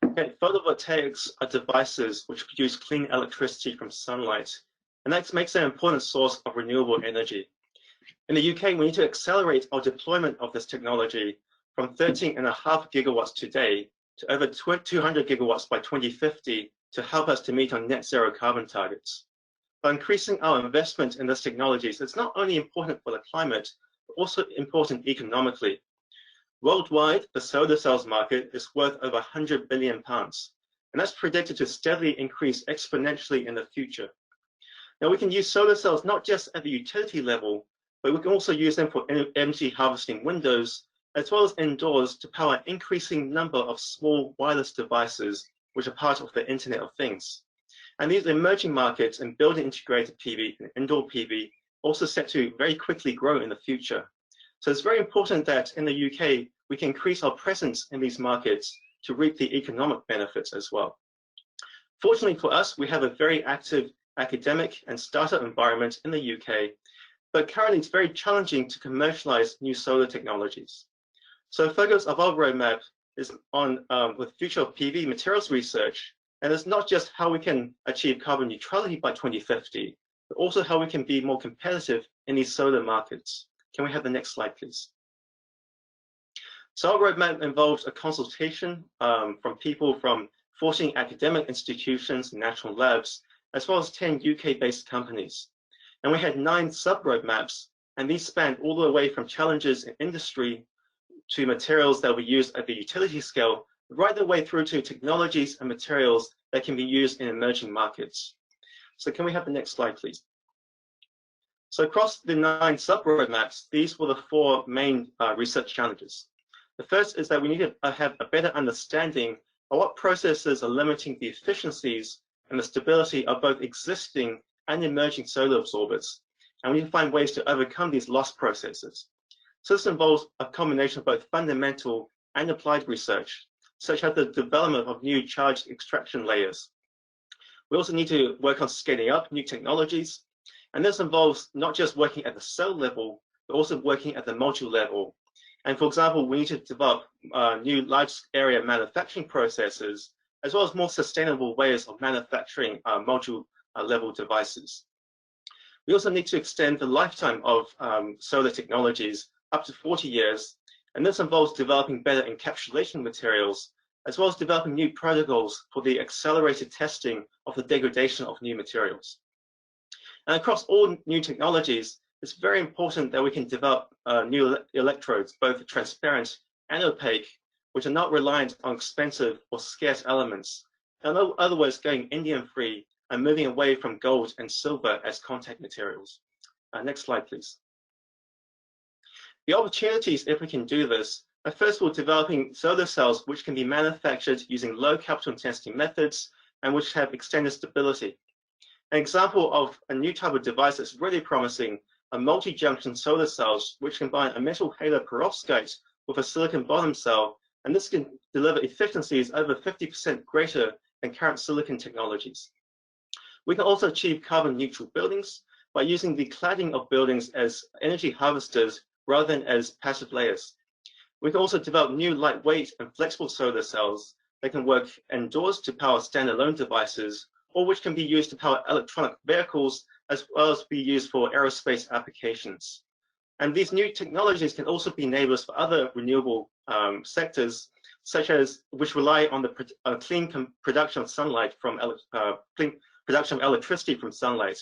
Okay, photovoltaics are devices which produce clean electricity from sunlight, and that makes them an important source of renewable energy. In the UK, we need to accelerate our deployment of this technology from 13.5 gigawatts today to over 200 gigawatts by 2050 to help us to meet our net zero carbon targets. By increasing our investment in this technology, it's not only important for the climate, but also important economically. Worldwide, the solar cells market is worth over £100 billion, and that's predicted to steadily increase exponentially in the future. Now, we can use solar cells not just at the utility level, but we can also use them for energy harvesting windows, as well as indoors to power an increasing number of small wireless devices, which are part of the Internet of Things. And these emerging markets in building integrated PV and indoor PV also set to very quickly grow in the future. So it's very important that in the UK, we can increase our presence in these markets to reap the economic benefits as well. Fortunately for us, we have a very active academic and startup environment in the UK, but currently it's very challenging to commercialize new solar technologies. So focus of our roadmap is on with future of PV materials research, and it's not just how we can achieve carbon neutrality by 2050, but also how we can be more competitive in these solar markets. Can we have the next slide, please? So our roadmap involves a consultation from people from 14 academic institutions and national labs, as well as 10 UK-based companies. And we had 9 sub-roadmaps, and these spanned all the way from challenges in industry to materials that we use at the utility scale, right the way through to technologies and materials that can be used in emerging markets. So can we have the next slide, please? So across the 9 sub-roadmaps, these were the 4 main research challenges. The first is that we need to have a better understanding of what processes are limiting the efficiencies and the stability of both existing and emerging solar absorbers. And we need to find ways to overcome these lost processes. So this involves a combination of both fundamental and applied research, such as the development of new charge extraction layers. We also need to work on scaling up new technologies. And this involves not just working at the cell level, but also working at the module level. And for example, we need to develop new large area manufacturing processes, as well as more sustainable ways of manufacturing module level devices. We also need to extend the lifetime of solar technologies up to 40 years. And this involves developing better encapsulation materials, as well as developing new protocols for the accelerated testing of the degradation of new materials. And across all new technologies, it's very important that we can develop new electrodes, both transparent and opaque, which are not reliant on expensive or scarce elements. In other words, going indium-free and moving away from gold and silver as contact materials. Next slide, please. The opportunities, if we can do this, are first of all developing solar cells which can be manufactured using low capital intensity methods and which have extended stability. An example of a new type of device that's really promising are multi-junction solar cells, which combine a metal halo perovskite with a silicon bottom cell, and this can deliver efficiencies over 50% greater than current silicon technologies. We can also achieve carbon neutral buildings by using the cladding of buildings as energy harvesters rather than as passive layers. We can also develop new lightweight and flexible solar cells that can work indoors to power standalone devices, or which can be used to power electronic vehicles, as well as be used for aerospace applications. And these new technologies can also be enablers for other renewable sectors, such as which rely on the clean production of sunlight from clean production of electricity from sunlight.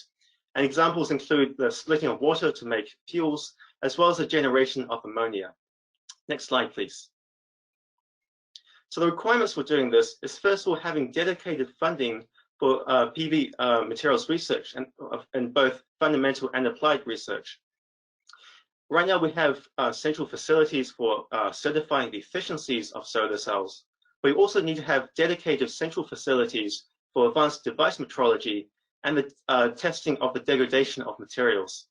And examples include the splitting of water to make fuels, as well as the generation of ammonia. Next slide, please. So the requirements for doing this is first of all having dedicated funding for PV materials research and both fundamental and applied research. Right now we have central facilities for certifying the efficiencies of solar cells. We also need to have dedicated central facilities for advanced device metrology and the testing of the degradation of materials.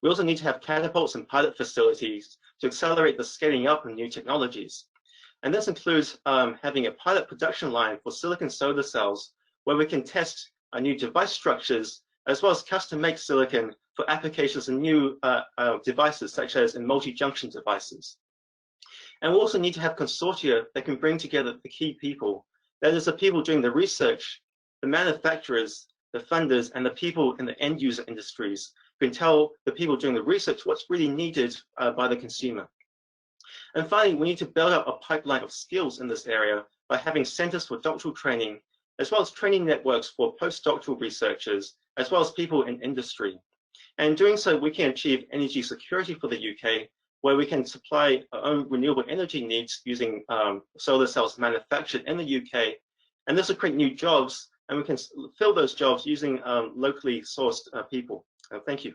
We also need to have catapults and pilot facilities to accelerate the scaling up of new technologies. And this includes having a pilot production line for silicon solar cells, where we can test new device structures, as well as custom-make silicon for applications in new devices, such as in multi-junction devices. And we also need to have consortia that can bring together the key people. That is the people doing the research, the manufacturers, the funders, and the people in the end user industries who can tell the people doing the research what's really needed by the consumer. And finally, we need to build up a pipeline of skills in this area by having centers for doctoral training, as well as training networks for postdoctoral researchers, as well as people in industry. And in doing so, we can achieve energy security for the UK, where we can supply our own renewable energy needs using solar cells manufactured in the UK. And this will create new jobs, and we can fill those jobs using locally sourced people. Thank you.